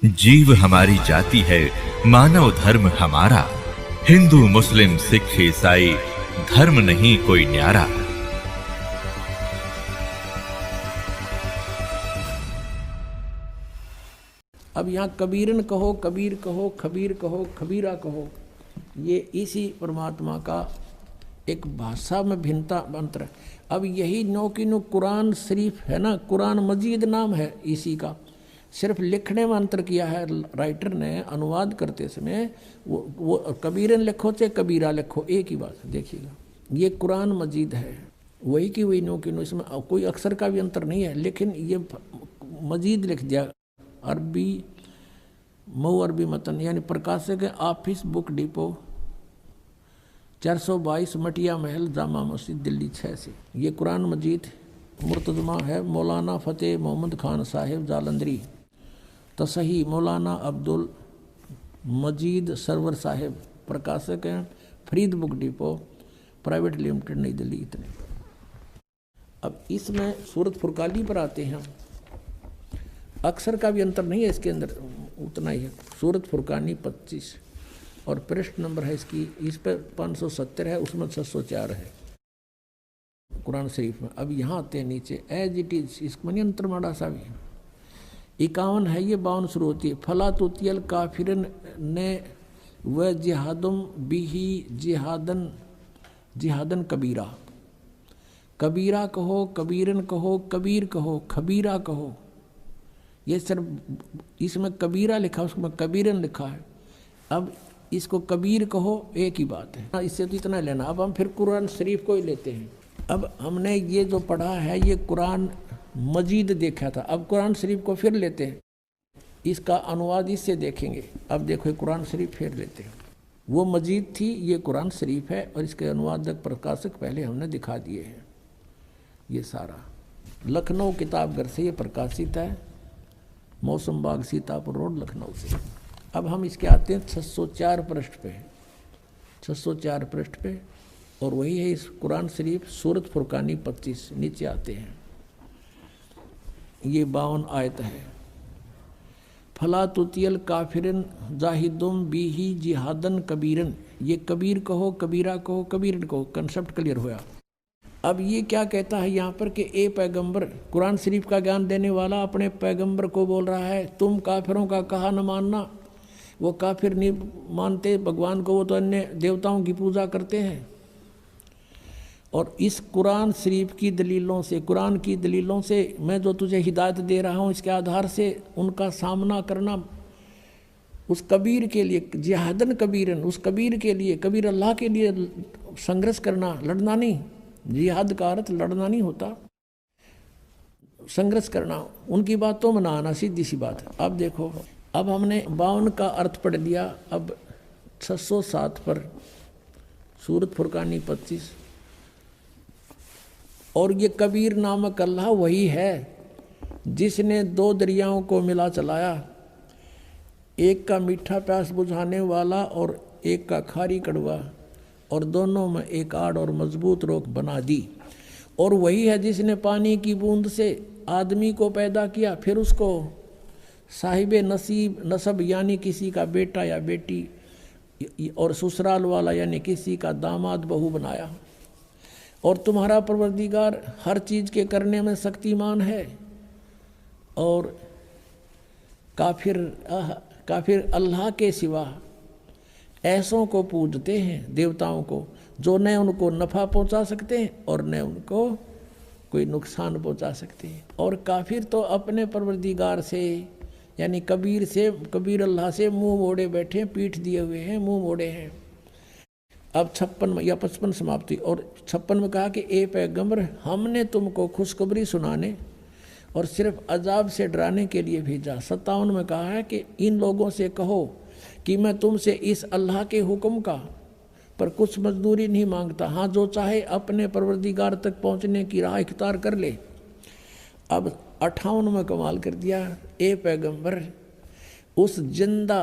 जीव हमारी जाति है, मानव धर्म हमारा। हिंदू मुस्लिम सिख ईसाई धर्म नहीं कोई न्यारा। अब यहाँ कबीरन कहो, कबीर कहो, खबीर कहो, खबीरा कहो, ये इसी परमात्मा का एक भाषा में भिन्नता मंत्र है। अब यही नो की नो कुरान शरीफ है ना, कुरान मजीद नाम है इसी का, सिर्फ लिखने में अंतर किया है राइटर ने। अनुवाद करते समय वो कबीरन लिखो चाहे कबीरा लिखो, एक ही बात देखिएगा। ये कुरान मजीद है, वही की वही नो की नो, इसमें कोई अक्षर का भी अंतर नहीं है, लेकिन ये मजीद लिख दिया। अरबी मऊ अरबी मतन, यानी प्रकाशक है ऑफिस बुक डिपो 422 मटिया महल जामा मस्जिद दिल्ली 6 से। ये कुरान मजीद मुर्तजमा है मौलाना फ़तेह मोहम्मद खान साहिब जालंधरी, तसही मौलाना अब्दुल मजीद सरवर साहिब, प्रकाशक हैं Farid book depot private limited नई दिल्ली। इतने। अब इसमें सूरत फुरकानी पर आते हैं, अक्षर का भी अंतर नहीं है इसके अंदर, उतना ही है। सूरत फुरकानी 25 और पृष्ठ नंबर है इसकी, इस पर 570 है, उसमें 604 है कुरान शरीफ में। अब यहाँ आते हैं नीचे एज इट इज, इसमें अंतर माड़ा सा भी 51 है, ये 52 शुरू होती है। फला तुतियल काफिरन ने व जिहादुम बिही जिहादन जिहादन कबीरा। कबीरा कहो, कबीरन कहो, कबीर कहो, खबीरा कहो। ये सिर्फ इसमें कबीरा लिखा, उसमें कबीरन लिखा है। अब इसको कबीर कहो, एक ही बात है, इससे तो इतना लेना। अब हम फिर कुरान शरीफ को ही लेते हैं। अब हमने ये जो पढ़ा है ये कुरान मजीद देखा था, अब कुरान शरीफ को फिर लेते हैं, इसका अनुवाद इससे देखेंगे। अब देखो कुरान शरीफ फिर लेते हैं, वो मजीद थी, ये कुरान शरीफ है, और इसके अनुवादक प्रकाशक पहले हमने दिखा दिए हैं। ये सारा लखनऊ किताबघर से ये प्रकाशित है, मौसम बाग सीतापुर रोड लखनऊ से। अब हम इसके आते हैं 604 पृष्ठ पे, 604 पृष्ठ पे, और वही है इस कुरान शरीफ सूरत फुरकानी 25। नीचे आते हैं, ये 52 आयत है। फला तुतियल काफिरन जाहिदुम बिही जिहादन कबीरन। ये कबीर कहो, कबीरा कहो, कबीरन कहो, कंसेप्ट क्लियर हुआ। अब ये क्या कहता है यहाँ पर कि ए पैगंबर, कुरान शरीफ का ज्ञान देने वाला अपने पैगंबर को बोल रहा है तुम काफिरों का कहा न मानना। वो काफिर नहीं मानते भगवान को, वो तो अन्य देवताओं की पूजा करते हैं। और इस कुरान शरीफ की दलीलों से, कुरान की दलीलों से मैं जो तुझे हिदायत दे रहा हूँ, इसके आधार से उनका सामना करना उस कबीर के लिए, जिहादन कबीरन, उस कबीर के लिए, कबीर अल्लाह के लिए संघर्ष करना, लड़ना नहीं। जिहाद का अर्थ लड़ना नहीं होता, संघर्ष करना, उनकी बातों में ना आना, सीधी सी बात है। अब देखो, अब हमने 52 का अर्थ पढ़ लिया। अब 607 पर सूरत फुरकानी 25, और ये कबीर नामक अल्लाह वही है जिसने 2 दरियाओं को मिला चलाया, एक का मीठा प्यास बुझाने वाला और एक का खारी कड़वा, और दोनों में एक आड़ और मजबूत रोक बना दी। और वही है जिसने पानी की बूंद से आदमी को पैदा किया, फिर उसको साहिबे नसीब नसब यानी किसी का बेटा या बेटी, और ससुराल वाला यानी किसी का दामाद बहू बनाया। और तुम्हारा परवरदिगार हर चीज़ के करने में शक्तिमान है। और काफिर अल्लाह के सिवा ऐसों को पूजते हैं, देवताओं को, जो न उनको नफ़ा पहुंचा सकते हैं और न उनको कोई नुकसान पहुंचा सकते हैं। और काफिर तो अपने परवरदिगार से यानी कबीर से, कबीर अल्लाह से मुंह मोड़े बैठे, पीठ दिए हुए हैं, मुंह मोड़े हैं। अब 56 या 55 समाप्ति। और 56 में कहा कि ए पैगंबर, हमने तुमको खुशखबरी सुनाने और सिर्फ अजाब से डराने के लिए भेजा। 57 में कहा है कि इन लोगों से कहो कि मैं तुमसे इस अल्लाह के हुक्म का पर कुछ मजदूरी नहीं मांगता, हाँ जो चाहे अपने परवरदिगार तक पहुंचने की राह इख्तियार कर ले। अब 58 में कमाल कर दिया, ए पैगंबर उस जिंदा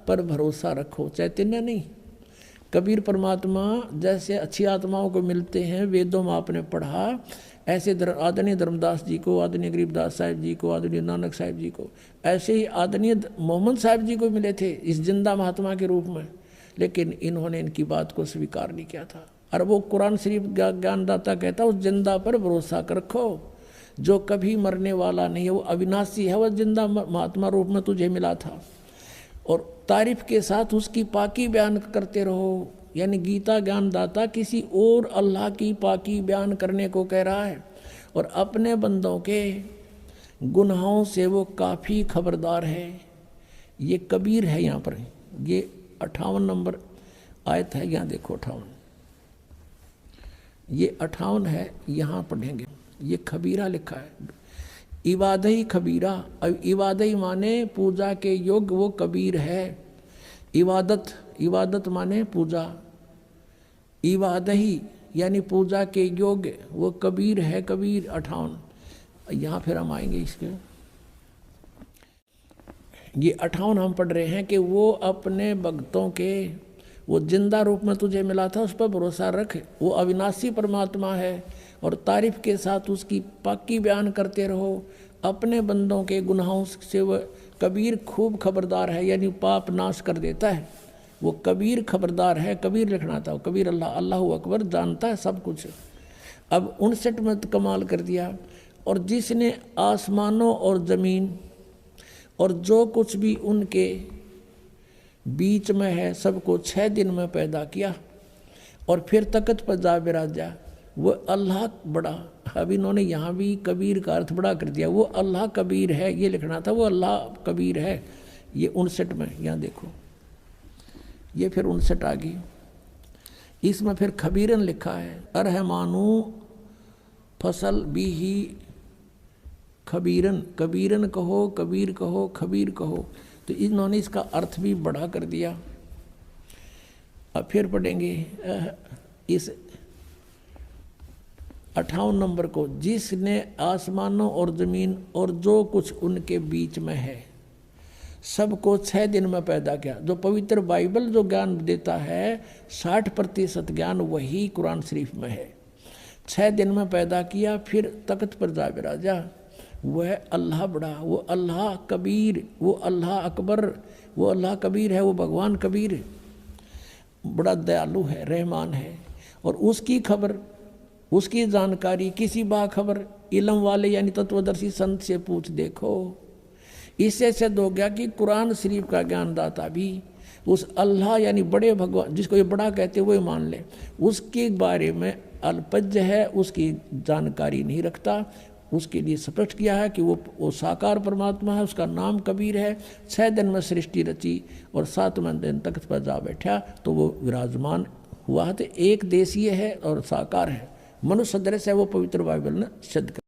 पर भरोसा रखो, चैतन्य नहीं। कबीर परमात्मा जैसे अच्छी आत्माओं को मिलते हैं, वेदों में आपने पढ़ा ऐसे आदरणीय धर्मदास जी को, आदरणीय गरीबदास साहिब जी को, आदरणीय नानक साहिब जी को, ऐसे ही आदरणीय मोहम्मद साहिब जी को मिले थे इस जिंदा महात्मा के रूप में, लेकिन इन्होंने इनकी बात को स्वीकार नहीं किया था। और वो कुरान शरीफ ज्ञानदाता कहता उस जिंदा पर भरोसा रखो जो कभी मरने वाला नहीं है, वो अविनाशी है, वह जिंदा महात्मा रूप में तुझे मिला था। और तारीफ के साथ उसकी पाकी बयान करते रहो, यानी गीता ज्ञानदाता किसी और अल्लाह की पाकी बयान करने को कह रहा है, और अपने बंदों के गुनाहों से वो काफ़ी खबरदार है। ये कबीर है यहाँ पर, ये 58 नंबर आयत है, यहाँ देखो 58, ये 58 है, यहाँ पढ़ेंगे। ये खबीरा लिखा है, इबादही खबीरा। अब इबादही माने पूजा के योग्य, वो कबीर है। इबादत, इबादत माने पूजा, इबादही यानी पूजा के योग्य, वो कबीर है। कबीर 58, यहाँ फिर हम आएंगे इसके। ये 58 हम पढ़ रहे हैं कि वो अपने भक्तों के, वो जिंदा रूप में तुझे मिला था, उस पर भरोसा रख, वो अविनाशी परमात्मा है, और तारीफ के साथ उसकी पाकी बयान करते रहो। अपने बंदों के गुनाहों से वह कबीर खूब खबरदार है, यानी पाप नाश कर देता है। वो कबीर खबरदार है, कबीर लिखना था, कबीर अल्लाह, अल्लाहु अकबर, जानता है सब कुछ। अब 59 में कमाल कर दिया, और जिसने आसमानों और ज़मीन और जो कुछ भी उनके बीच में है सबको 6 दिन में पैदा किया, और फिर तख्त पर जा बिराजा, वो अल्लाह बड़ा। अब इन्होंने यहाँ भी कबीर का अर्थ बड़ा कर दिया, वो अल्लाह कबीर है, ये लिखना था, वो अल्लाह कबीर है। ये 59 में, यहाँ देखो, ये फिर 59 आ गई। इसमें फिर खबीरन लिखा है, अरहमानू फसल भी ही खबीरन, कबीरन कहो, कबीर कहो, खबीर कहो, तो इन्होंने इसका अर्थ भी बड़ा कर दिया। अब फिर पढ़ेंगे इस 58 नंबर को, जिसने आसमानों और ज़मीन और जो कुछ उनके बीच में है सबको 6 दिन में पैदा किया। जो पवित्र बाइबल जो ज्ञान देता है 60% ज्ञान वही कुरान शरीफ में है। 6 दिन में पैदा किया, फिर तख्त पर जा बिराजा, वह अल्लाह बड़ा, वो अल्लाह कबीर, वो अल्लाह अकबर, वो अल्लाह कबीर है, वो भगवान कबीर बड़ा दयालु है, रहमान है। और उसकी खबर, उसकी जानकारी किसी बाखबर इल्म वाले यानी तत्वदर्शी संत से पूछ देखो। इससे सिद्ध हो गया कि कुरान शरीफ का ज्ञानदाता भी उस अल्लाह यानी बड़े भगवान, जिसको ये बड़ा कहते हुए मान ले, उसके बारे में अल्पज्य है, उसकी जानकारी नहीं रखता। उसके लिए स्पष्ट किया है कि वो साकार परमात्मा है, उसका नाम कबीर है। 6 दिन में सृष्टि रची और 7वें दिन तख्त पर जा बैठा तो वो विराजमान हुआ। तो एक देशीय है और साकार है, मनुष्य सदृश है, वो पवित्र बाइबल ने सिद्ध कर